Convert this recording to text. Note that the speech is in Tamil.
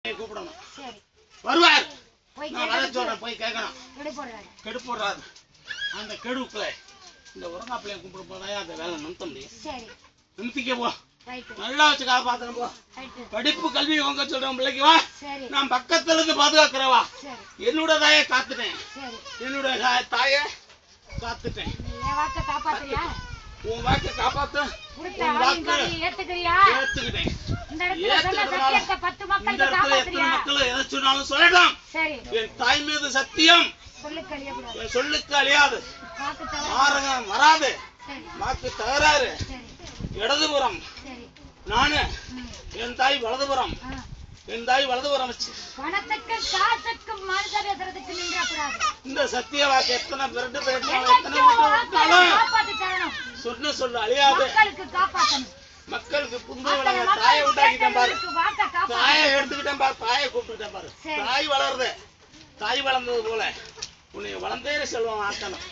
கூப்பிடணும். வருவார். நான் வர சொல்றேன், போய் கேட்கணும். கெடு போடுறாரு. அந்த கெடுக்குள்ள இந்த உரங்காப்பிள்ளைய கூப்பிட போனா அந்த வேலை நிறுத்த முடியும். நிறுத்திக்க போ. நல்லா வச்சு காப்பாத்தணும் போ. படிப்பு கல்வி வாங்க சொல்றேன் பிள்ளைக்கு வா. நான் பக்கத்துல இருந்து பாதுகாக்கிறவா. என்னோட தாயை காத்துட்டேன். என்னோட தாயை காத்துட்டேன். உன் வாக்கை காப்பாத்த ஏத்துக்கிட்டேன். சொல்லலாம். என் தாய் மீது சத்தியம் சொல்லுக்கு அழியாது, வராது, வாக்கு தகராறு. இடதுபுறம் நானு, என் தாய் வலதுபுறம். என் தாய் வலதுபுறம் வச்சு இந்த சத்திய வாக்கு எத்தனை பேருக்கு சொன்ன சொல்லு அழியாது. மக்களுக்கு புது தாயை உண்டாக்கிட்டேன் பாரு. தாயை எடுத்துக்கிட்டேன் பாரு. தாயை கூப்பிட்டுக்கிட்டேன் பாரு. தாய் வளருது. தாய் வளர்ந்தது போல உன்னை வளர்ந்தே செல்வம் ஆக்கணும்.